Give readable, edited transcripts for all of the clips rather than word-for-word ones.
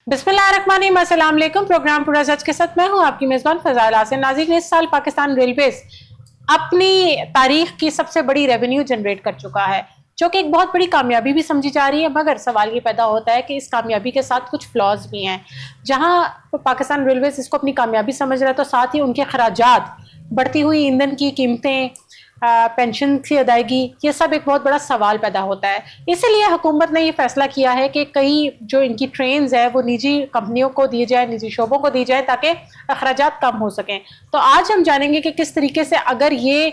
बिस्मिल्लाहिर्रहमानिर्रहीम, अस्सलाम वालेकुम। प्रोग्राम पूरा सच के साथ मैं हूं आपकी मेज़बान फ़ज़ाइल हसन। नाज़रीन, इस साल पाकिस्तान रेलवेज़ अपनी तारीख की सबसे बड़ी रेवेन्यू जनरेट कर चुका है, जो कि एक बहुत बड़ी कामयाबी भी समझी जा रही है। मगर सवाल ये पैदा होता है कि इस कामयाबी के साथ कुछ फ्लॉज भी हैं। जहां पाकिस्तान रेलवेज़ इसको अपनी कामयाबी समझ रहा है, तो साथ ही उनके खराजात, बढ़ती हुई ईंधन की कीमतें, पेंशन की अदायगी, ये सब एक बहुत बड़ा सवाल पैदा होता है। इसीलिए हुकूमत ने ये फैसला किया है कि कई जो इनकी ट्रेन्स है वो निजी कंपनियों को दी जाए, निजी शोबों को दी जाए, ताकि अखराजात कम हो सकें। तो आज हम जानेंगे कि किस तरीके से अगर ये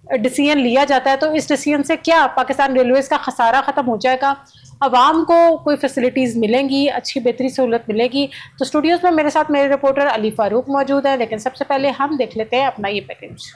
डिसीजन लिया जाता है तो इस डिसीजन से क्या पाकिस्तान रेलवेज़ का खसारा ख़त्म हो जाएगा, आवाम को कोई फैसिलिटीज़ मिलेंगी, अच्छी बेहतरी सहूलत मिलेगी। तो स्टूडियोज़ में मेरे साथ मेरे रिपोर्टर अली फारूक मौजूद है, लेकिन सबसे पहले हम देख लेते हैं अपना ये पैकेज।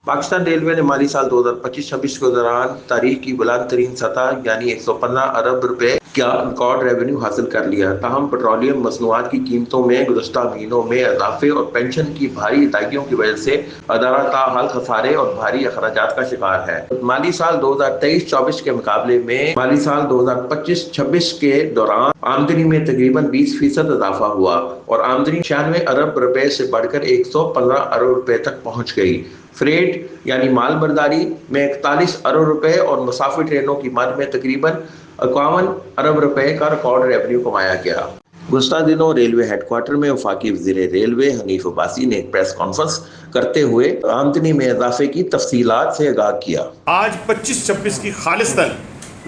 पाकिस्तान रेलवे ने माली साल 2025-26 के दौरान तारीख की बुलंद तरीन सतह यानी 115 अरब रुपए का रिकॉर्ड रेवेन्यू हासिल कर लिया। ताहम पेट्रोलियम मसनूआत की कीमतों में गुज़श्ता महीनों में इजाफे और पेंशन की भारी अदायगियों की वजह से अदारा ताहाल खसारे और भारी अखराजात का शिकार है। माली साल 2023-24 के मुकाबले में माली साल 2025-26 के दौरान आमदनी में तकरीबन 20% इजाफा हुआ और आमदनी 96 अरब रुपए से बढ़कर 115 अरब रुपए तक पहुंच गई। फ्रेट यानी माल बर्दारी में 41 अरब रुपए और मुसाफिर ट्रेनों की मद में तकरीबन 51 अरब रुपए का रिकॉर्ड रेवेन्यू कमाया गया। गुज़श्ता दिनों रेलवे हेडक्वार्टर में वफाकी वज़ीर रेलवे हनीफ अब्बासी ने एक प्रेस कॉन्फ्रेंस करते हुए आमदनी में इजाफे की तफसीलात से आगाह किया। आज 25-26 की खालिस्तान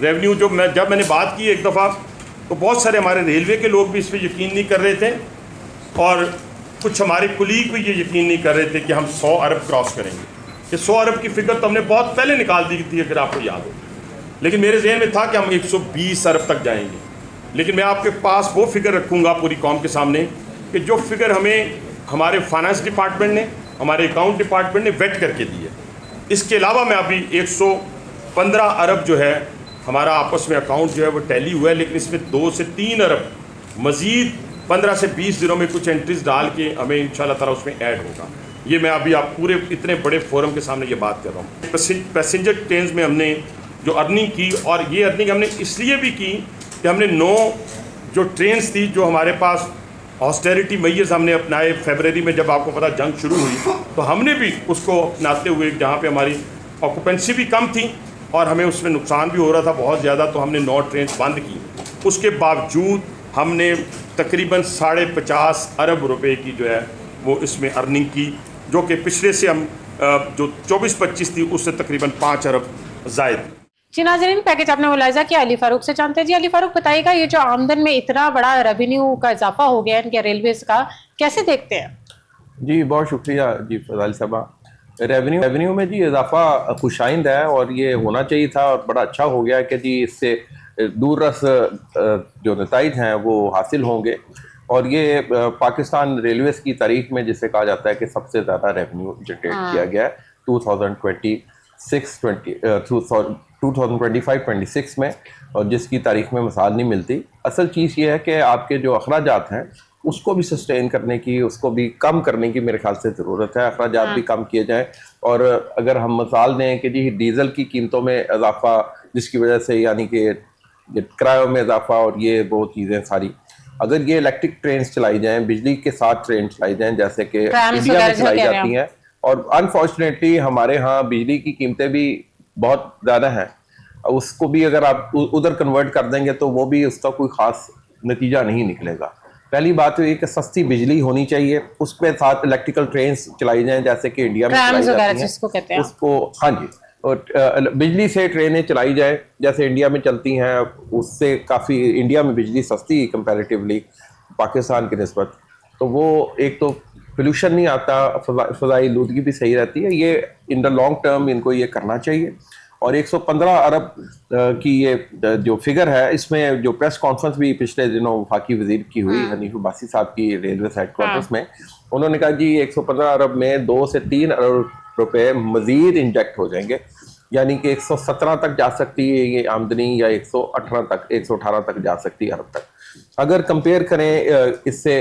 रेवेन्यू जब मैंने बात की एक दफ़ा, तो बहुत सारे हमारे रेलवे के लोग भी इस पर यकीन नहीं कर रहे थे और कुछ हमारे कुलीग भी ये यकीन नहीं कर रहे थे कि हम 100 अरब क्रॉस करेंगे। ये 100 अरब की फ़िगर तो हमने बहुत पहले निकाल दी थी, अगर आपको याद हो, लेकिन मेरे जहन में था कि हम 120 अरब तक जाएंगे। लेकिन मैं आपके पास वो फिगर रखूँगा पूरी कौम के सामने कि जो फिगर हमें हमारे फाइनेंस डिपार्टमेंट ने, हमारे अकाउंट डिपार्टमेंट ने वेट करके दी है। इसके अलावा मैं अभी 115 अरब जो है हमारा आपस में अकाउंट जो है वो टैली हुआ है, लेकिन इसमें 2 से 3 अरब मज़ीद 15 से 20 दिनों में कुछ एंट्रीज डाल के हमें इंशाल्लाह ताला उसमें ऐड होगा। ये मैं अभी आप पूरे इतने बड़े फोरम के सामने ये बात कर रहा हूँ। पैसेंजर ट्रेन में हमने जो अर्निंग की, और ये अर्निंग हमने इसलिए भी की कि हमने 9 जो ट्रेन थी जो हमारे पास ऑस्टेरिटी मेजर्स हमने अपनाए फरवरी में, जब आपको पता जंग शुरू हुई, तो हमने भी उसको अपनाते हुए जहाँ पे हमारी ऑक्यूपेंसी भी कम थी और हमें उसमें नुकसान भी हो रहा था बहुत ज़्यादा, तो हमने 9 ट्रेन बंद की। उसके बावजूद हमने तकरीबन 50.5 अरब रुपए की जो है वो इसमें अर्निंग की, जो कि पिछले से हम जो 24-25 थी उससे तकरीबन 5 अरब ज़ायद। जी नाज़रीन, पैकेज आपने मुलाहिजा किया। अली फारूक से जानते हैं। जी अली फारूक, बताइएगा ये जो आमदन में इतना बड़ा रेवेन्यू का इजाफा हो गया इनके रेलवेज़ का, कैसे देखते हैं? जी बहुत शुक्रिया जी फ़ज़ाइल साहबा। रेवेन्यू में जी इजाफा खुशाइंद है और ये होना चाहिए था और बड़ा अच्छा हो गया कि जी इससे दूररस जो नताइज हैं वो हासिल होंगे। और ये पाकिस्तान रेलवेज़ की तारीख में जिसे कहा जाता है कि सबसे ज़्यादा रेवेन्यू जनरेट किया गया है 2025-26 में, और जिसकी तारीख में मिसाल नहीं मिलती। असल चीज़ ये है कि आपके जो अखराजात हैं उसको भी सस्टेन करने की, उसको भी कम करने की मेरे ख्याल से ज़रूरत है। अखराजात भी कम किए जाएँ। और अगर हम मिसाल दें कि जी डीज़ल की कीमतों में इजाफा, जिसकी वजह से यानी कि किरायों में इजाफा और ये वो चीज़ें सारी, अगर ये इलेक्ट्रिक ट्रेन चलाई जाएँ, बिजली के साथ ट्रेन चलाई जाएँ जैसे कि इंडिया में चलाई जाती हैं, और अनफॉर्चुनेटली हमारे यहाँ बिजली की कीमतें भी बहुत ज़्यादा हैं, उसको भी अगर आप उधर कन्वर्ट कर देंगे तो वो भी उसका कोई ख़ास नतीजा नहीं निकलेगा। पहली बात तो ये कि सस्ती बिजली होनी चाहिए, उस पर साथ इलेक्ट्रिकल ट्रेन चलाई जाएँ जैसे कि इंडिया में चलाई जाती हैं, उसको हाँ जी, और बिजली से ट्रेनें चलाई जाए जैसे इंडिया में चलती हैं। उससे काफ़ी इंडिया में बिजली सस्ती कंपैरेटिवली पाकिस्तान की निस्बत, तो वो एक तो पोल्यूशन नहीं आता, फ़ज़ाई आलूदगी भी सही रहती है। ये इन द लॉन्ग टर्म इनको ये करना चाहिए। और 115 अरब की ये जो फिगर है, इसमें जो प्रेस कॉन्फ्रेंस भी पिछले दिनों वफाकी वज़ीर की हुई हनीफ अब्बासी साहब की रेलवे हेडक्वार्टर्स में, उन्होंने कहा जी 115 अरब में 2 से 3 अरब रुपए मज़ीद इंजेक्ट हो जाएंगे, यानी कि 117 तक जा सकती है ये आमदनी, या 118 तक जा सकती है अरब तक। अगर कंपेयर करें इससे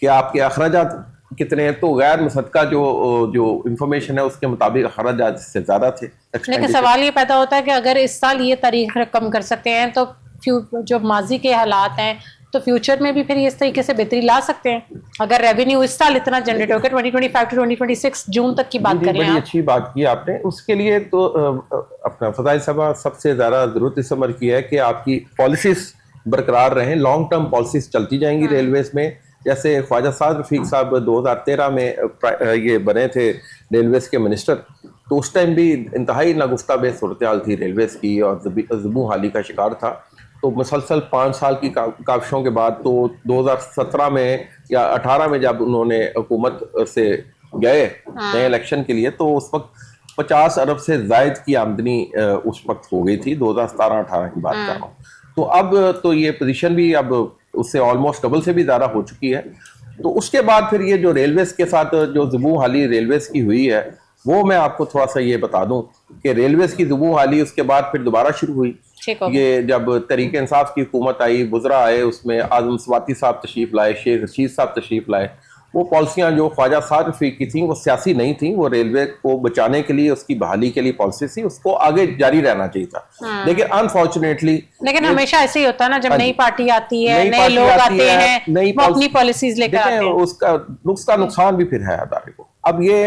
कि आपके अखराजात कितने हैं, तो गैर मुसद्दका जो इंफॉर्मेशन है उसके मुताबिक अखराजात से ज़्यादा थे। लेकिन सवाल ये पैदा होता है कि अगर इस साल ये तारीख कम कर सकते हैं तो जो माजी के हालात हैं तो फ्यूचर में भी फिर ये इस तरीके से बेहतरी ला सकते हैं अगर रेवेन्यू इस साल इतना जनरेट होकर 2025 टू 2026 जून तक की बात जी, करें बड़ी आप। अच्छी बात की आपने। उसके लिए तो अपना फजाइल साहब सबसे ज़्यादा ज़रूरत इस उम्र की है कि आपकी पॉलिसीज बरकरार रहें, लॉन्ग टर्म पॉलिसीज चलती जाएंगी रेलवेज में। जैसे ख्वाजा साद रफीक साहब 2013 में ये बने थे रेलवेज के मिनिस्टर, तो उस टाइम भी इंतहाई नागुफ्ता बेस सूरत हाल थी रेलवेज की और ज़बू हाली का शिकार था। तो मुसलसल 5 साल की काविशों के बाद तो 2017 में या 18 में जब उन्होंने हुकूमत से गए नए इलेक्शन के लिए, तो उस वक्त 50 अरब से जायद की आमदनी उस वक्त हो गई थी। 2017-18 की बात कर रहा हूँ। तो अब तो ये पोजीशन भी अब उससे ऑलमोस्ट डबल से भी ज़्यादा हो चुकी है। तो उसके बाद फिर ये जो रेलवेज के साथ जो ज़ुबू हाली रेलवेज की हुई है, वो मैं आपको थोड़ा सा ये बता दूं कि रेलवेज की ज़ुबू हाली उसके बाद फिर दोबारा शुरू हुई। ये जब तरीके इंसाफ की हुकूमत आई, बुजरा आए, उसमें आजम स्वाति साहब तशरीफ लाए, शेख रशीद साहब तशरीफ लाए। वो पॉलिसियाँ जो ख्वाजा साद रफीक की थी वो सियासी नहीं थी, वो रेलवे को बचाने के लिए, उसकी बहाली के लिए पॉलिसी थी, उसको आगे जारी रहना चाहिए था। लेकिन अनफॉर्चुनेटली, लेकिन हमेशा ऐसे ही होता है ना, जब नई पार्टी आती है, नए लोग आते हैं, वो अपनी पॉलिसीज लेकर आते हैं, उसका नुकसान भी फिर है अदारे को। अब ये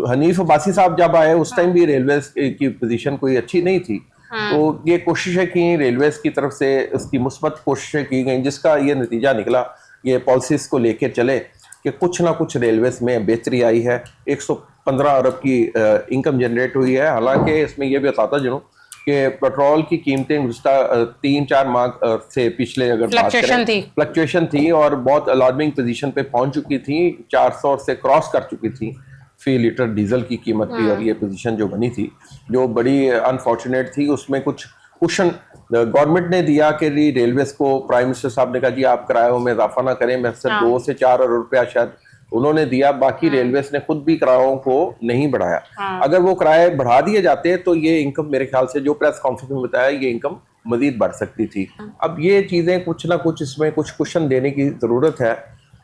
हनीफ अब्बासी साहब जब आए उस टाइम भी रेलवे की पोजीशन कोई अच्छी नहीं थी। तो ये कोशिशें की रेलवेज की तरफ से, उसकी मुस्बत कोशिशें की गई, जिसका ये नतीजा निकला, ये पॉलिसीज को लेकर चले कि कुछ ना कुछ रेलवेज में बेहतरी आई है। 115 अरब की इनकम जनरेट हुई है। हालांकि इसमें यह भी बताता चलूं कि पेट्रोल की कीमतें गुज़श्ता 3-4 माह से पिछले अगर बात करें, फ्लक्चुएशन थी और बहुत अलार्मिंग पोजीशन पे पहुंच चुकी थी, 400 से क्रॉस कर चुकी थी फी लीटर डीजल की कीमत भी। और ये पोजीशन जो बनी थी, जो बड़ी अनफॉर्चुनेट थी, उसमें कुछ कुशन गवर्नमेंट ने दिया कि रेलवेज को, प्राइम मिनिस्टर साहब ने कहा जी आप किरायों में इजाफा ना करें, मैं सिर्फ 2 से 4 अरब रुपया शायद उन्होंने दिया, बाकी रेलवेज ने खुद भी किरायों को नहीं बढ़ाया। अगर वो किराए बढ़ा दिए जाते तो ये इनकम, मेरे ख्याल से जो प्रेस कॉन्फ्रेंस में बताया, ये इनकम मजीद बढ़ सकती थी। अब ये चीज़ें कुछ ना कुछ इसमें कुछ कुशन देने की ज़रूरत है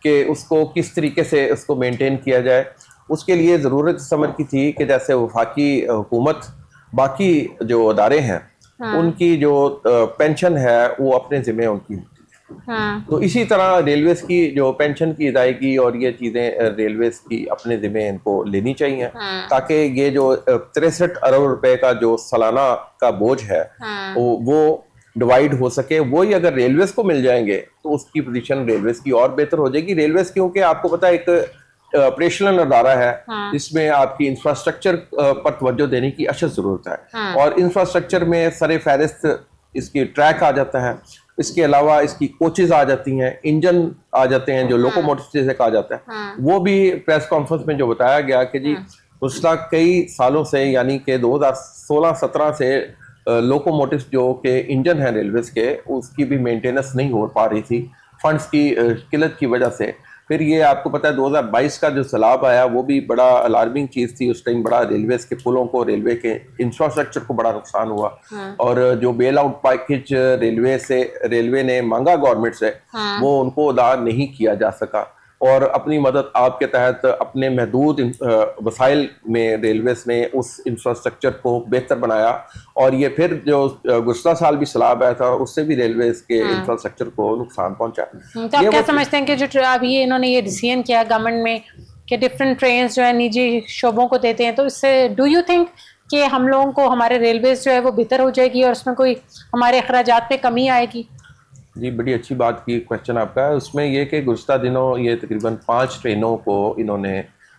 कि उसको किस तरीके से उसको मेनटेन किया जाए। उसके लिए ज़रूरत इस समझ की थी कि जैसे वफाकी हुकूमत बाकी जो अदारे हैं उनकी जो पेंशन है वो अपने ज़िम्मे उनकी होती है। तो इसी तरह रेलवेज की जो पेंशन की अदायगी और ये चीज़ें रेलवेज की अपने ज़िम्मे इनको लेनी चाहिए, ताकि ये जो 63 अरब रुपए का जो सालाना का बोझ है वो डिवाइड हो सके। वही अगर रेलवेज को मिल जाएंगे तो उसकी पोजीशन रेलवेज की और बेहतर हो जाएगी। रेलवेज क्योंकि आपको पता है एक ऑपरेशनल अदारा है, इसमें आपकी इंफ्रास्ट्रक्चर पर तवज्जो देने की अशद जरूरत है। और इंफ्रास्ट्रक्चर में सरे फहरिस्त इसकी ट्रैक आ जाता है, इसके अलावा इसकी कोचेज आ जाती हैं, इंजन आ जाते हैं, जो लोकोमोटिव जैसे कहा जाता है। वो भी प्रेस कॉन्फ्रेंस में जो बताया गया कि जी पिछला कई सालों से, यानी कि 2016-17 से लोकोमोटिव जो के इंजन है रेलवेज के, उसकी भी मेंटेनेंस नहीं हो पा रही थी फंड्स की किल्लत की वजह से। फिर ये आपको पता है 2022 का जो सैलाब आया वो भी बड़ा अलार्मिंग चीज़ थी। उस टाइम बड़ा रेलवेज के पुलों को, रेलवे के इंफ्रास्ट्रक्चर को बड़ा नुकसान हुआ। और जो बेल आउट पैकेज रेलवे ने मांगा गवर्नमेंट से, वो उनको अदा नहीं किया जा सका। और अपनी मदद आपके तहत अपने महदूद वसाइल में रेलवेज ने उस इंफ्रास्ट्रक्चर को बेहतर बनाया। और ये फिर जो गुज़श्ता साल भी सैलाब आया था, उससे भी रेलवेज के इंफ्रास्ट्रक्चर को नुकसान पहुंचा। तो आप क्या समझते हैं कि जो अभी इन्होंने ये डिसीजन किया गवर्नमेंट में कि डिफरेंट ट्रेन जो है निजी शोबों को देते हैं, तो इससे डू यू थिंक कि हम लोगों को हमारे रेलवेज जो है वो बेहतर हो जाएगी और उसमें कोई हमारे अखराजात में कमी आएगी? जी, बड़ी अच्छी बात की क्वेश्चन आपका है। उसमें ये कि गुज़श्ता दिनों ये तकरीबन 5 ट्रेनों को इन्होंने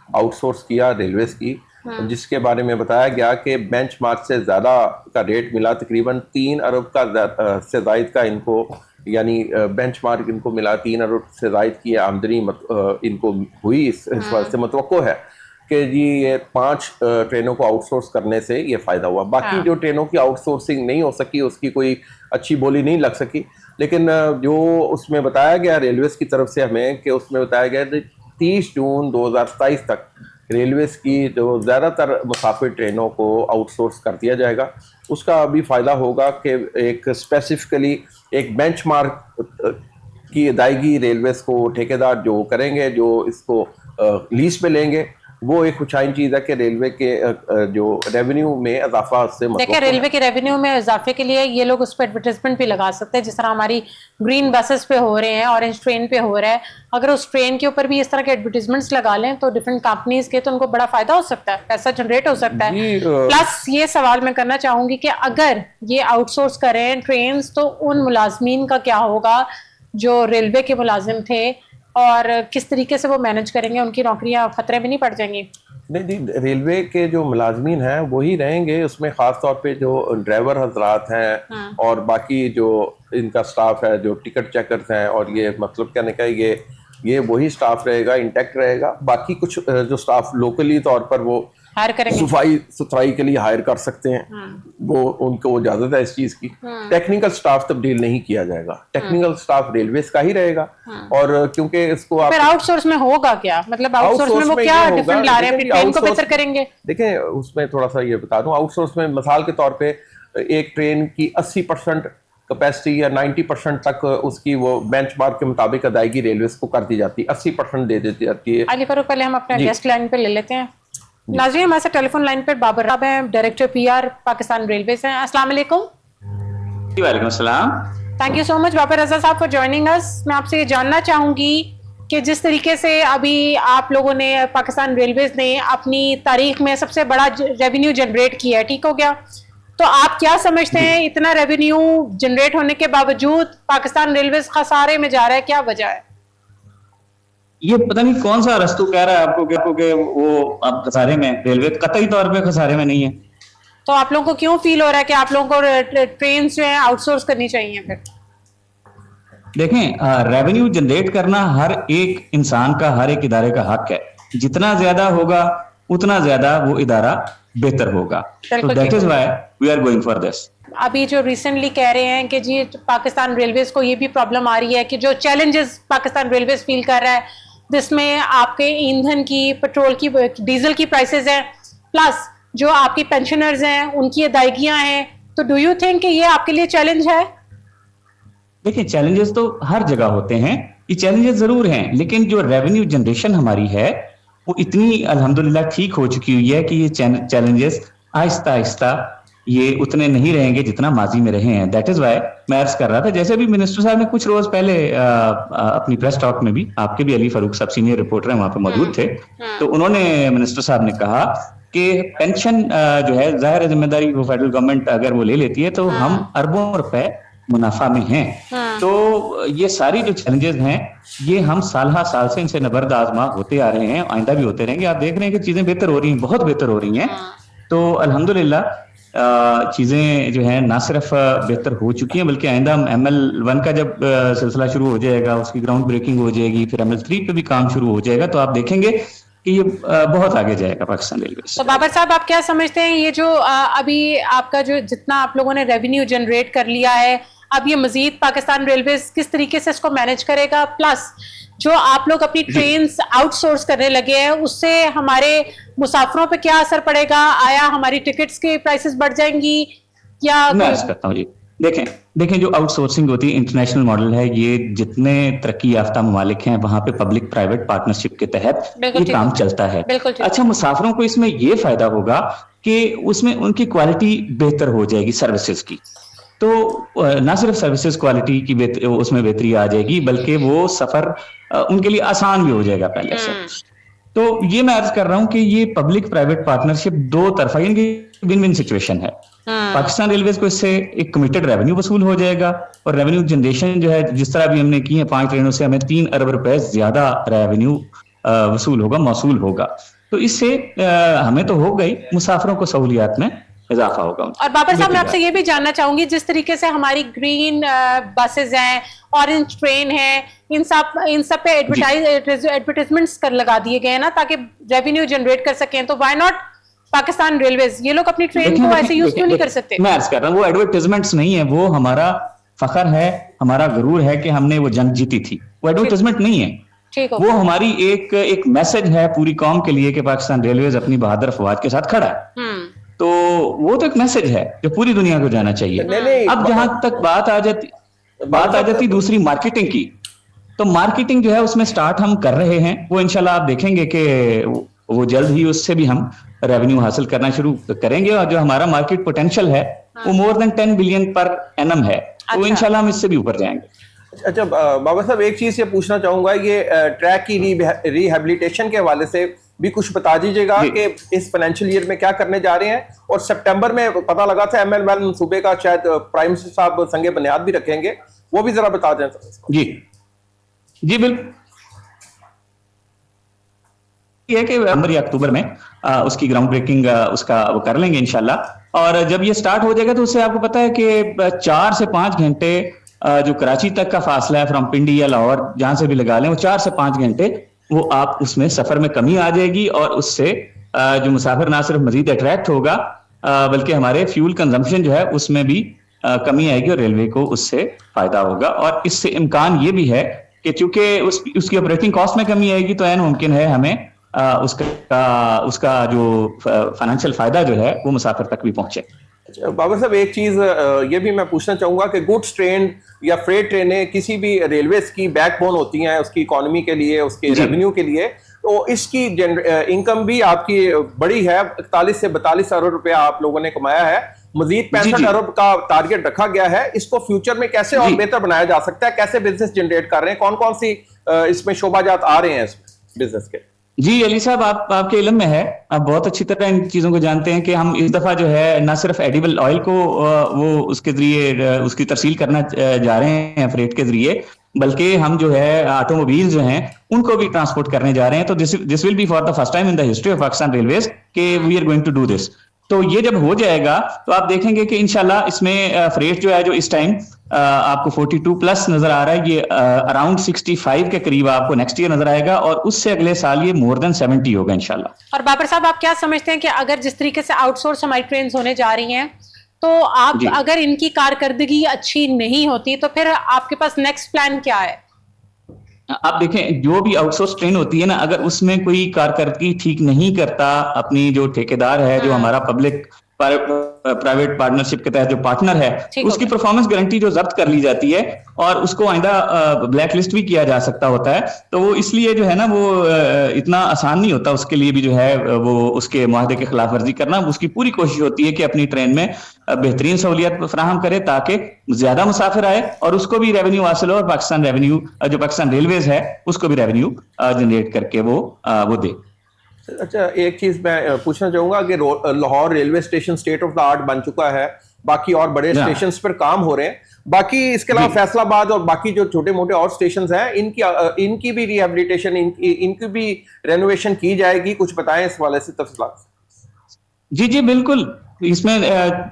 आउटसोर्स किया रेलवेज की, जिसके बारे में बताया गया कि बेंचमार्क से ज़्यादा का रेट मिला। तकरीबन 3 अरब का से ज़ायद का इनको, यानी बेंचमार्क इनको मिला, 3 अरब से ज़ायद की आमदनी इनको हुई। इस वजह से मतवक्को है कि जी ये 5 ट्रेनों को आउटसोर्स करने से ये फ़ायदा हुआ। बाकी जो ट्रेनों की आउटसोर्सिंग नहीं हो सकी, उसकी कोई अच्छी बोली नहीं लग सकी। लेकिन जो उसमें बताया गया रेलवेज की तरफ से हमें, कि उसमें बताया गया 30 जून 2027 तक रेलवेज की जो ज़्यादातर मुसाफिर ट्रेनों को आउटसोर्स कर दिया जाएगा। उसका अभी फ़ायदा होगा कि एक स्पेसिफिकली एक बेंचमार्क की अदायगी रेलवेज को ठेकेदार जो करेंगे, जो इसको लीज पे लेंगे, वो एक खुशाइन चीज़ है कि रेलवे के जो रेवेन्यू में इजाफा उससे देखिए, रेलवे के रेवेन्यू में इजाफे के लिए ये लोग उस पर एडवर्टाइजमेंट भी लगा सकते हैं, जिस तरह हमारी ग्रीन बसेस पे हो रहे हैं, ऑरेंज ट्रेन पे हो रहा है। अगर उस ट्रेन के ऊपर भी इस तरह के एडवर्टाइजमेंट्स लगा लें तो डिफरेंट कंपनीज के, तो उनको बड़ा फायदा हो सकता है, पैसा जनरेट हो सकता है। प्लस ये सवाल मैं करना चाहूंगी कि अगर ये आउटसोर्स करें ट्रेन, तो उन मुलाजमीन का क्या होगा जो रेलवे के मुलाजिम थे, और किस तरीके से वो मैनेज करेंगे? उनकी नौकरियां खतरे में नहीं पड़ जाएंगी? नहीं, रेलवे के जो मुलाजमीन हैं वही रहेंगे। उसमें ख़ास तौर पे जो ड्राइवर हजरात हैं और बाकी जो इनका स्टाफ है, जो टिकट चेकर्स हैं, और ये मतलब कहने का ये वही स्टाफ रहेगा, इंटैक्ट रहेगा। बाकी कुछ जो स्टाफ लोकली तौर पर वो हायर करेंगे, सफाई सुथराई के लिए हायर कर सकते हैं, वो उनको इजाजत है इस चीज की। टेक्निकल स्टाफ तब्दील नहीं किया जाएगा, टेक्निकल स्टाफ रेलवे का ही रहेगा। और क्योंकि इसको आप फिर आउटसोर्स में होगा क्या? मतलब आउटसोर्स में वो क्या डिफरेंट ला रहे हैं, अपनी ट्रेन को बेहतर करेंगे? देखें, उसमें थोड़ा सा ये बता दूं, आउटसोर्स में मिसाल के तौर पे एक ट्रेन की 80% कैपेसिटी या 90% तक उसकी वो बेंचमार्क के मुताबिक अदायगी रेलवे को कर दी जाती है, 80% दे दी जाती है। अली फारूक, पहले हम अपने गेस्ट लाइन पे ले लेते हैं। नाज़रीन, हमारे साथ टेलीफोन लाइन पर बाबर साहब हैं, डायरेक्टर पीआर पाकिस्तान रेलवेज हैं। अस्सलाम वालेकुम। वालेकुम सलाम। Thank you so much Babar Raza साहब फॉर जॉइनिंग अस। मैं आपसे ये जानना चाहूंगी कि जिस तरीके से अभी आप लोगों ने, पाकिस्तान रेलवेज ने अपनी तारीख में सबसे बड़ा रेवेन्यू जनरेट किया है, ठीक हो गया, तो आप क्या समझते हैं इतना रेवेन्यू जनरेट होने के बावजूद पाकिस्तान रेलवेज खसारे में जा रहा है, क्या वजह है? ये पता नहीं कौन सा रस्तू कह रहा है आपको कि वो आप खसारे में, रेलवे कतई तौर पे खसारे में नहीं है। तो आप लोगों को क्यों फील हो रहा है कि आप लोगों को ट्रेन जो है आउटसोर्स करनी चाहिए? फिर देखें, रेवेन्यू जनरेट करना हर एक इंसान का, हर एक इदारे का हक है। जितना ज्यादा होगा उतना ज्यादा वो इदारा बेहतर होगा। तो that is why we are going for this. अभी जो रिसेंटली कह रहे हैं कि जी पाकिस्तान रेलवेज को ये भी प्रॉब्लम आ रही है कि जो चैलेंजेस पाकिस्तान रेलवेज फील कर रहा है, जिसमें आपके ईंधन की, पेट्रोल की, डीजल की प्राइसेस हैं, प्लस जो आपकी पेंशनर्स हैं उनकी अदायगियां हैं, तो डू यू थिंक कि ये आपके लिए चैलेंज है? देखिए, चैलेंजेस तो हर जगह होते हैं, ये चैलेंजेस जरूर हैं, लेकिन जो रेवेन्यू जनरेशन हमारी है वो इतनी अल्हम्दुलिल्लाह ठीक हो चुकी हुई है कि ये चैलेंजेस आहिस्ता आहिस्ता ये उतने नहीं रहेंगे जितना माजी में रहे हैं। दैट इज व्हाई मैं अर्ज कर रहा था, जैसे भी मिनिस्टर साहब ने कुछ रोज पहले अपनी प्रेस टॉक में भी, आपके भी अली फारूक साहब सीनियर रिपोर्टर हैं वहां पे मौजूद थे, तो उन्होंने, मिनिस्टर साहब ने कहा कि पेंशन जो है, जाहिर जिम्मेदारी वो फेडरल गवर्नमेंट अगर वो ले लेती है तो हम अरबों रुपए मुनाफा में हैं। तो ये सारी जो चैलेंजेस हैं ये हम साल से इनसे नबर्द आजमा होते आ रहे हैं, आइंदा भी होते रहेंगे। आप देख रहे हैं कि चीजें बेहतर हो रही हैं, बहुत बेहतर हो रही हैं। तो अल्हम्दुलिल्लाह चीजें जो है ना सिर्फ बेहतर हो चुकी हैं, बल्कि आइंदा ML1 का जब सिलसिला शुरू हो जाएगा, उसकी ग्राउंड ब्रेकिंग हो जाएगी, फिर ML3 पे भी काम शुरू हो जाएगा, तो आप देखेंगे कि ये बहुत आगे जाएगा पाकिस्तान रेलवे। तो बाबर साहब, आप क्या समझते हैं ये जो अभी आपका जो जितना आप लोगों ने रेवेन्यू जनरेट कर लिया है, अब ये मजीद पाकिस्तान रेलवेज किस तरीके से इसको मैनेज करेगा? प्लस जो आप लोग अपनी ट्रेन्स आउटसोर्स करने लगे हैं, उससे हमारे मुसाफिरों पे क्या असर पड़ेगा? आया हमारी टिकट्स की प्राइसेस बढ़ जाएंगी या? मैं अर्ज करता हूँ जी, देखें जो आउटसोर्सिंग होती है इंटरनेशनल मॉडल है, ये जितने तरक्की याफ्ता ममालिक हैं वहां पे पब्लिक प्राइवेट पार्टनरशिप के तहत ये काम चलता है। अच्छा, मुसाफिरों को इसमें ये फायदा होगा कि उसमें उनकी क्वालिटी बेहतर हो जाएगी सर्विसेज की। तो ना सिर्फ सर्विसेज क्वालिटी की उसमें बेहतरी आ जाएगी, बल्कि वो सफर उनके लिए आसान भी हो जाएगा पहले से। तो ये मैं अर्ज कर रहा हूं कि ये पब्लिक प्राइवेट पार्टनरशिप दो तरफा, यानी कि विन विन सिचुएशन है। पाकिस्तान रेलवेज को इससे एक कमिटेड रेवेन्यू वसूल हो जाएगा, और रेवेन्यू जनरेशन जो है, जिस तरह भी हमने की है 5 ट्रेनों से, हमें 3 अरब रुपए ज्यादा रेवेन्यू वसूल होगा, मौसूल होगा। तो इससे हमें तो हो गई, मुसाफिरों को सहूलियात में इजाफा होगा। और बाबर साहब, मैं आपसे ये भी जानना चाहूंगी, जिस तरीके से हमारी ग्रीन बसेस हैं, ऑरेंज ट्रेन है, इन सब पे एडवर्टाइजमेंट्स कर लगा दिए गए हैं ना, ताकि रेवेन्यू जनरेट कर सकें, तो व्हाई नॉट पाकिस्तान रेलवेज ये लोग अपनी ट्रेन को ऐसे यूज क्यों नहीं कर सकते? मैं अर्ज कर रहा हूँ, वो एडवर्टाइजमेंट्स नहीं है, वो हमारा फखर है, हमारा गरूर है कि हमने वो जंग जीती थी। वो एडवर्टाइजमेंट नहीं है, वो हमारी एक मैसेज है पूरी कौम के लिए कि पाकिस्तान रेलवेज अपनी बहादुर अफवाज के साथ खड़ा है। तो वो तो एक मैसेज है जो पूरी दुनिया को जाना चाहिए। अब जहां तक बात आ जाती दूसरी मार्केटिंग की, तो मार्केटिंग जो है उसमें स्टार्ट हम कर रहे हैं। वो इंशाल्लाह आप देखेंगे कि वो जल्द ही उससे भी हम रेवेन्यू हासिल करना शुरू करेंगे, और जो हमारा मार्केट पोटेंशियल है वो more than 10 billion per annum है, तो इंशाल्लाह हम इससे भी ऊपर जाएंगे। अच्छा बाबा साहब, एक चीज ये पूछना चाहूंगा, ये ट्रैक की रिहेबिलिटेशन के हवाले से भी कुछ बता दीजिएगा कि इस फाइनेंशियल ईयर में क्या करने जा रहे हैं, और सितंबर में पता लगा था MLML मंसूबे का शायद प्राइम मिनिस्टर साहब संगे बुनियाद भी रखेंगे, वो भी जरा बता दें। जी जी बिल्कुल, है कि नवंबर या अक्टूबर में उसकी ग्राउंड ब्रेकिंग उसका वो कर लेंगे इंशाल्लाह। और जब ये स्टार्ट हो जाएगा तो उससे आपको पता है कि 4 से 5 घंटे जो कराची तक का फासला है फ्रॉम पिंडी या लाहौर, जहां से भी लगा लें, वो 4 से 5 घंटे वो आप उसमें सफर में कमी आ जाएगी, और उससे जो मुसाफिर ना सिर्फ मजीद अट्रैक्ट होगा बल्कि हमारे फ्यूल कंजम्पशन जो है उसमें भी कमी आएगी, और रेलवे को उससे फायदा होगा। और इससे इम्कान ये भी है कि चूंकि उसकी ऑपरेटिंग कॉस्ट में कमी आएगी तो ऐन मुमकिन है हमें उसका जो फाइनेंशियल फायदा जो है वो मुसाफिर तक भी पहुंचे। बाबर साहब, एक चीज ये भी मैं पूछना चाहूंगा कि गुड्स ट्रेन या फ्रेट ट्रेनें किसी भी रेलवे की बैकबोन होती हैं उसकी इकोनॉमी के लिए, उसके रेवेन्यू के लिए, तो इसकी इनकम भी आपकी बड़ी है, 41 से 42 अरब रुपया आप लोगों ने कमाया है, मजीद 65 अरब का टारगेट रखा गया है। इसको फ्यूचर में कैसे और बेहतर बनाया जा सकता है, कैसे बिजनेस जनरेट कर रहे हैं, कौन कौन सी इसमें शोबाजात आ रहे हैं इस बिजनेस के? जी अली साहब, आपके इल्म में है, आप बहुत अच्छी तरह इन चीजों को जानते हैं कि हम इस दफा जो है ना सिर्फ एडिबल ऑयल को वो उसके जरिए उसकी तरसील करना जा रहे हैं फ्रेट के जरिए, बल्कि हम जो है ऑटोमोबाइल जो हैं उनको भी ट्रांसपोर्ट करने जा रहे हैं। तो this will be for the first time in the history of Pakistan railways के we are going to do this. तो ये जब हो जाएगा तो आप देखेंगे कि इंशाल्लाह इसमें फ्रेट जो है जो इस टाइम आपको 42 प्लस नजर आ रहा है, ये अराउंड 65 के करीब आपको नेक्स्ट ईयर नजर आएगा, और उससे अगले साल ये मोर देन 70 होगा इंशाल्लाह। और बाबर साहब, आप क्या समझते हैं कि अगर जिस तरीके से आउटसोर्स हमारी ट्रेन होने जा रही हैं, तो आप अगर इनकी कारकर्दगी अच्छी नहीं होती तो फिर आपके पास नेक्स्ट प्लान क्या है? आप देखें, जो भी आउटसोर्स ट्रेन होती है ना, अगर उसमें कोई कारकर्दगी ठीक नहीं करता, अपनी जो ठेकेदार है, जो हमारा पब्लिक प्राइवेट पार्टनरशिप के तहत जो पार्टनर है, उसकी परफॉर्मेंस गारंटी जो जब्त कर ली जाती है और उसको आइंदा ब्लैक लिस्ट भी किया जा सकता होता है, तो वो इसलिए जो है ना वो इतना आसान नहीं होता उसके लिए भी जो है वो उसके मुआहदे की खिलाफ वर्जी करना। उसकी पूरी कोशिश होती है कि अपनी ट्रेन में बेहतरीन सहूलियत फराहम करे ताकि ज्यादा मुसाफिर आए और उसको भी रेवेन्यू हासिल हो, और पाकिस्तान रेवेन्यू जो पाकिस्तान रेलवेज है उसको भी रेवेन्यू जनरेट करके वो दे। अच्छा, एक चीज मैं पूछना चाहूंगा कि Lahore railway station state of the art बन चुका है, बाकी और बड़े स्टेशंस पर काम हो रहे हैं, बाकी इसके अलावा फैसलाबाद और बाकी जो छोटे मोटे और स्टेशंस हैं इनकी भी रिहेबिलिटेशन, इनकी भी रेनोवेशन की जाएगी, कुछ बताएं इस वाले से तफसीलात। जी जी बिल्कुल, इसमें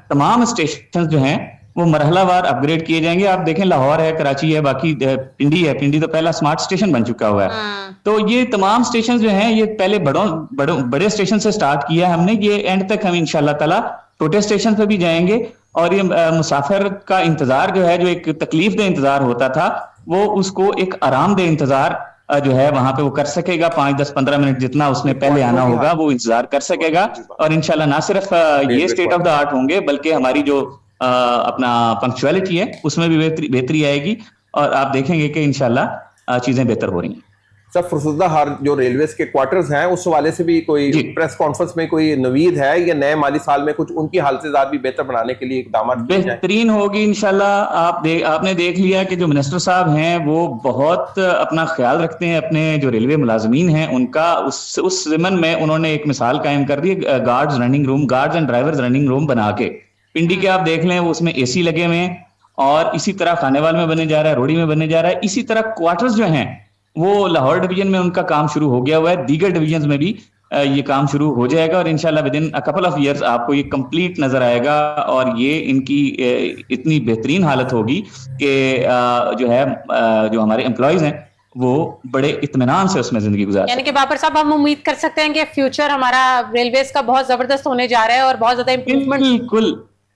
तमाम स्टेशन जो हैं वो मरहलावार अपग्रेड किए जाएंगे। आप देखें, लाहौर है, कराची है, बाकी पिंडी है, पिंडी तो पहला स्मार्ट स्टेशन बन चुका हुआ है। तो ये तमाम स्टेशन जो हैं ये पहले बड़े स्टेशन से स्टार्ट किया है हमने, ये एंड तक हम इंशाल्लाह ताला छोटे स्टेशन पे भी जाएंगे, और ये मुसाफिर का इंतजार जो है, जो एक तकलीफ दे इंतजार होता था, वो उसको एक आरामदेह इंतजार जो है वहां पे वो कर सकेगा। 5, 10, 15 मिनट जितना उसने पहले आना होगा वो इंतजार कर सकेगा, और इंशाल्लाह ना सिर्फ ये स्टेट ऑफ द आर्ट होंगे बल्कि हमारी जो अपना पंक्चुअलिटी है उसमें भी बेहतरी आएगी, और आप देखेंगे कि इंशाल्लाह चीजें बेहतर हो रही हैं। सर, फुरसुदा हर जो रेलवेज के क्वार्टर्स हैं उस हवाले से भी कोई प्रेस कॉन्फ्रेंस में कोई नवीद है या नए माली साल में कुछ उनकी हालत भी बेहतर बनाने के लिए इकदाम बेहतरीन होगी इंशाल्लाह। आपने देख लिया कि जो मिनिस्टर साहब हैं वो बहुत अपना ख्याल रखते हैं अपने जो रेलवे मुलाजमीन हैं उनका। उस ज़िमन में उन्होंने एक मिसाल कायम कर दी, guards and drivers running room बना के पिंडी के आप देख लें, वो उसमें AC लगे हुए हैं, और इसी तरह खानेवाल में बनने जा रहा है, रोड़ी में बनने जा रहा है। इसी तरह क्वार्टर्स जो हैं वो लाहौर डिवीजन में उनका काम शुरू हो गया हुआ है, दीगर डिवीजन में भी ये काम शुरू हो जाएगा, और इंशाल्लाह with in a couple of years आपको ये कंप्लीट नजर आएगा, और ये इनकी इतनी बेहतरीन हालत होगी कि जो है जो हमारे एम्प्लॉयज हैं वो बड़े इत्मीनान से उसमें जिंदगी गुजार। यानी कि बाबर साहब, हम उम्मीद कर सकते हैं कि फ्यूचर हमारा रेलवेज का बहुत जबरदस्त होने जा रहा है और बहुत ज्यादा इम्प्रूवमेंट। बिल्कुल,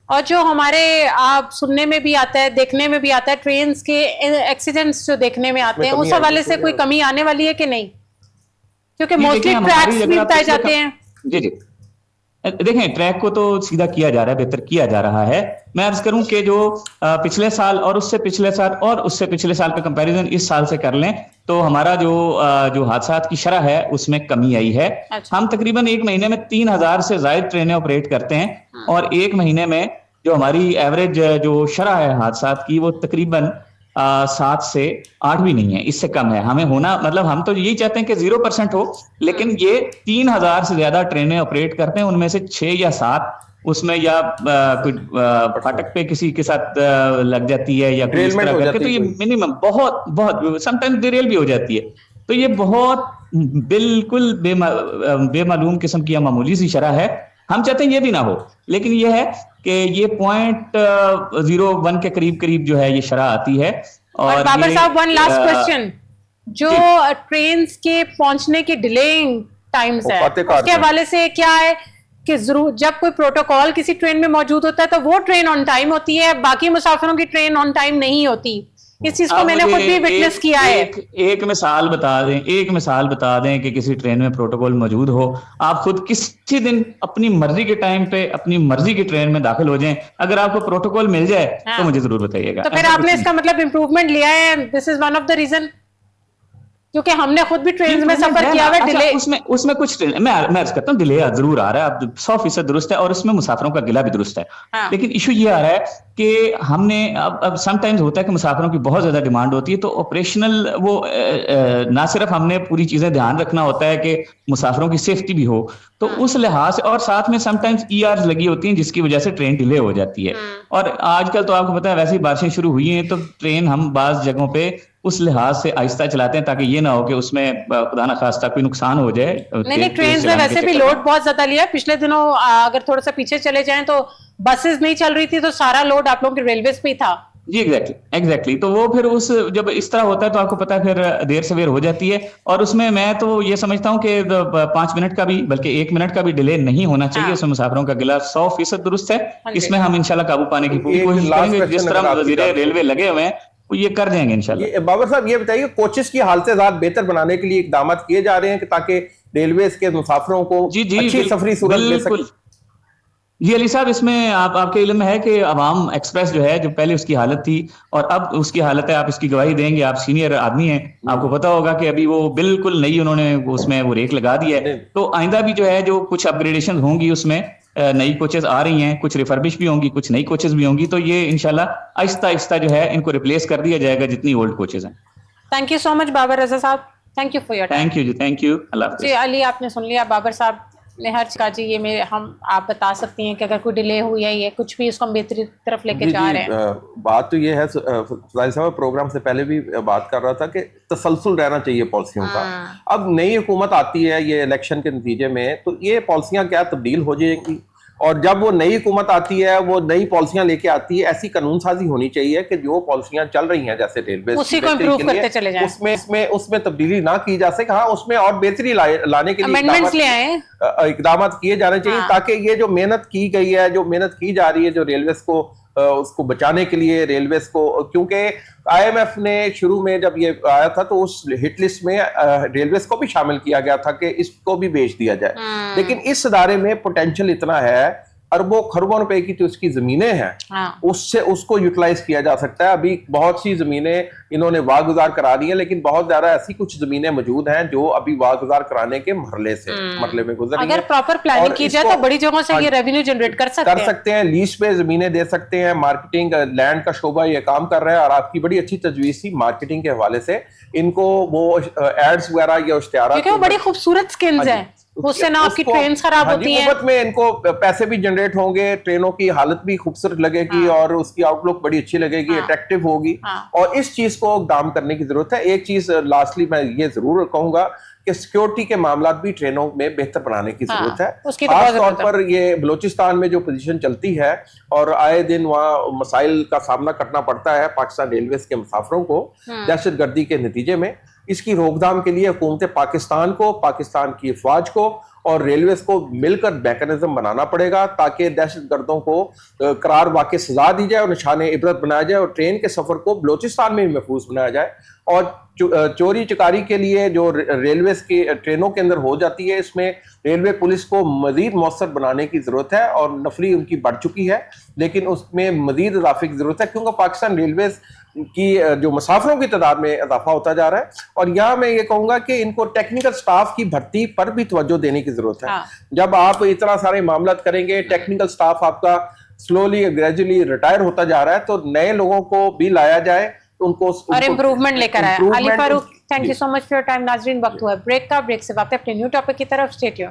और जो हमारे आप सुनने में भी आता है, देखने में भी आता है, ट्रेन के एक्सीडेंट्स जो देखने में आते हैं उस हवाले से कोई कमी आने वाली है कि नहीं? क्योंकि मोस्टली ट्रैक्स भी बताए जाते हैं। जी जी, देखें, ट्रैक को तो सीधा किया जा रहा है, बेहतर किया जा रहा है। मैं अर्ज करूं कि जो पिछले साल और उससे पिछले साल और उससे पिछले साल का कंपैरिजन इस साल से कर लें तो हमारा जो हादसात की शरह है उसमें कमी आई है। अच्छा। हम तकरीबन एक महीने में 3000 से ज्यादा ट्रेनें ऑपरेट करते हैं और एक महीने में जो हमारी एवरेज जो शरह है हादसात की वो तकरीबन 7 से 8 भी नहीं है, इससे कम है। हमें होना मतलब हम तो यही चाहते हैं कि 0% हो, लेकिन ये 3000 से ज्यादा ट्रेनें ऑपरेट करते हैं, उनमें से 6 या 7 उसमें या कुछ फाटक पे किसी के साथ लग जाती है या कोई इस Derailment तरह हो करके, जाती तो है ये कोई। मिनिमम बहुत बहुत समटाइम्स डिरेल भी हो जाती है। तो ये बहुत बिल्कुल बेमालूम किस्म की या मामूली सी शरह है। हम चाहते हैं ये भी ना हो, लेकिन ये है कि ये 0.01 के करीब करीब जो है ये शरह आती है। और बाबर ये साहब, वन लास्ट अ, क्वेश्चन, जो जी। ट्रेन के पहुंचने के डिलेइंग टाइम्स वो है, काते कार उसके में। हवाले से क्या है कि जरूर जब कोई प्रोटोकॉल किसी ट्रेन में मौजूद होता है तो वो ट्रेन ऑन टाइम होती है, बाकी मुसाफिरों की ट्रेन ऑन टाइम नहीं होती। इस चीज को आप मैंने मुझे खुद भी विटनेस किया है। एक मिसाल बता दें कि किसी ट्रेन में प्रोटोकॉल मौजूद हो। आप खुद किसी दिन अपनी मर्जी के टाइम पे अपनी मर्जी की ट्रेन में दाखिल हो जाएं, अगर आपको प्रोटोकॉल मिल जाए हाँ। तो मुझे जरूर बताइएगा। तो फिर ऐसा आपने कुछ इसका मतलब इम्प्रूवमेंट लिया है, this is one of the reason, क्योंकि हमने खुद भी ट्रेन में Improvement सफर है किया ना। हुआ अच्छा, डिले। उसमें कुछ ट्रेन मैं अर्ज करता हूँ डिले जरूर आ रहा है, अब 100% दुरुस्त है और उसमें मुसाफिरों का गिला भी दुरुस्त है। हाँ। लेकिन इशू ये आ रहा है कि हमने अब समटाइम्स होता है कि मुसाफिरों की बहुत ज्यादा डिमांड होती है, तो ऑपरेशनल वो ना सिर्फ हमने पूरी चीजें ध्यान रखना होता है कि मुसाफिरों की सेफ्टी भी हो, तो उस लिहाज से, और साथ में समटाइम्स ERs लगी होती हैं जिसकी वजह से ट्रेन डिले हो जाती है। और आजकल तो आपको पता है वैसे ही बारिशें शुरू हुई हैं, तो ट्रेन हम बाज जगहों पे उस लिहाज से आहिस्ता चलाते हैं ताकि ये ना हो कि उसमें खुदा ना खास्ता कोई नुकसान हो जाए। नहीं, ट्रेन में वैसे भी लोड बहुत ज्यादा लिया है। पिछले दिनों अगर थोड़ा सा पीछे चले जाएं तो बसेस नहीं चल रही थी, तो सारा लोड आप लोगों के रेलवे पे ही था। जी एग्जैक्टली। तो वो फिर जब इस तरह होता है तो आपको पता है फिर देर सवेर हो जाती है, और उसमें मैं तो ये समझता हूँ कि 5 मिनट का भी बल्कि 1 मिनट का भी डिले नहीं होना चाहिए। हाँ। उसमें मुसाफिरों का गिला 100% दुरुस्त है। हाँ जी। इसमें हम इंशाल्लाह काबू पाने की पूरी एक कोशिश last करेंगे, जिस question तरह अगर आपकी वजीर तरफ से। रेलवे लगे हुए हैं वो ये कर देंगे इंशाल्लाह। ये बाबर साहब ये बताइए, कोचेस की हालत बेहतर बनाने के लिए इकदाम किए जा रहे हैं कि ताकि रेलवे के मुसाफिरों को जी अच्छी सफरी सूरत मिल बिल्कुल। सके? जी अली साहब, इसमें आपके इल्म में है कि अवाम एक्सप्रेस जो है, जो पहले उसकी हालत थी और अब उसकी हालत है, आप इसकी गवाही देंगे, आप सीनियर आदमी हैं, आपको पता होगा कि अभी वो बिल्कुल नई उन्होंने उसमें वो रेक लगा दी है। तो आइंदा भी जो है जो कुछ अपग्रेडेशन होंगी उसमें नई कोचेस आ रही हैं, कुछ रिफर्बिश भी होंगी, कुछ नई कोचेस भी होंगी, तो ये इंशाल्लाह आहिस्ता आहिस्ता जो है इनको रिप्लेस कर दिया जाएगा जितनी ओल्ड कोचेस हैं। Thank you so much Babar Raza साहब, thank you for your time. Thank you जी, थैंक यू, अल्लाह हाफिज़। जी अली, आपने सुन लिया बाबर साहब ने हर चीज़ का। जी ये मेरे आप बता सकती हैं कि अगर कोई डिले हुई है, ये कुछ भी इसको हम बेहतरी तरफ लेके जा रहे हैं। बात तो ये है, फजाइल साहब प्रोग्राम से पहले भी बात कर रहा था कि तसलसल रहना चाहिए पॉलिसियों का। अब नई हुकूमत आती है ये इलेक्शन के नतीजे में, तो ये पॉलिसियां क्या तब्दील हो जाएंगी, और जब वो नई हुकूमत आती है वो नई पॉलिसियां लेके आती है। ऐसी कानून साजी होनी चाहिए कि जो पॉलिसियां चल रही हैं जैसे रेलवे उसी को इम्प्रूव करते चले जाएं, उसमें तब्दीली ना की जा सके। हाँ, उसमें और बेहतरी लाने के लिए अमेंडमेंट्स ले आए, इकदाम किए जाने चाहिए। हाँ। ताकि ये जो मेहनत की गई है, जो मेहनत की जा रही है, जो रेलवे को उसको बचाने के लिए, रेलवे को, क्योंकि IMF ने शुरू में जब ये आया था तो उस हिट लिस्ट में रेलवे को भी शामिल किया गया था कि इसको भी बेच दिया जाए। लेकिन इस इदारे में पोटेंशियल इतना है, अरबों खरबों रुपए की तो उसकी जमीनें हैं, हाँ। उससे उसको यूटिलाइज किया जा सकता है। अभी बहुत सी जमीनें इन्होंने वागुजार करा दी है, लेकिन बहुत ज्यादा ऐसी कुछ जमीनें मौजूद हैं जो अभी वागुजार कराने के मरले में गुजर रही हैं। अगर प्रॉपर प्लानिंग की जाए तो बड़ी जगहों से ये रेवेन्यू जनरेट कर सकते हैं। लीज पे जमीनें दे सकते हैं। मार्केटिंग लैंड का शोबा ये काम कर रहा है, और आपकी बड़ी अच्छी तजवीज थी मार्केटिंग के हवाले से। इनको वो एड्स वगैरह या इश्तिहारात, क्योंकि वो बड़ी खूबसूरत स्किल्स हैं, उससे ना आपकी ट्रेन खराब होती हैं, मुफ्त में इनको पैसे भी जनरेट होंगे, ट्रेनों की हालत भी खूबसूरत लगेगी, हाँ। और उसकी आउटलुक बड़ी अच्छी लगेगी, हाँ। अट्रैक्टिव होगी। हाँ। और इस चीज को दाम करने की जरूरत है। एक चीज लास्टली मैं ये जरूर कहूंगा कि सिक्योरिटी के मामला भी ट्रेनों में बेहतर बनाने की जरूरत है। उसकी तो खास तौर पर ये बलूचिस्तान में जो पोजीशन चलती है, और आए दिन वहाँ मसाइल का सामना करना पड़ता है पाकिस्तान रेलवेज के मुसाफिरों को दहशतगर्दी के नतीजे में। इसकी रोकथाम के लिए हुकूमत पाकिस्तान को, पाकिस्तान की अफवाज को और रेलवेज को मिलकर मैकेनिज्म बनाना पड़ेगा, ताकि दहशतगर्दों को करार वाकई सजा दी जाए और निशाने इबरत बनाया जाए, और ट्रेन के सफर को बलूचिस्तान में भी महफूज बनाया जाए। और चोरी चकारी के लिए जो रेलवे की ट्रेनों के अंदर हो जाती है, इसमें रेलवे पुलिस को मजीद मौसर बनाने की जरूरत है, और नफरी उनकी बढ़ चुकी है, लेकिन उसमें मजीद इजाफे की जरूरत है, क्योंकि पाकिस्तान रेलवे की जो मुसाफिरों की तादाद में इजाफा होता जा रहा है। और यहाँ मैं ये कहूँगा कि इनको टेक्निकल स्टाफ की भर्ती पर भी तवज्जो देने की ज़रूरत है। हाँ। जब आप इतना सारे मामला करेंगे, टेक्निकल स्टाफ आपका स्लोली ग्रेजुअली रिटायर होता जा रहा है, तो नए लोगों को भी लाया जाए, तो उनको और इम्प्रूवमेंट लेकर आए। Ali improvement- Farooq, thank you ji. So much for your time. Nazreen, वक्त हुआ ब्रेक का। ब्रेक से वापस अपने न्यू टॉपिक की तरफ। Stay tuned.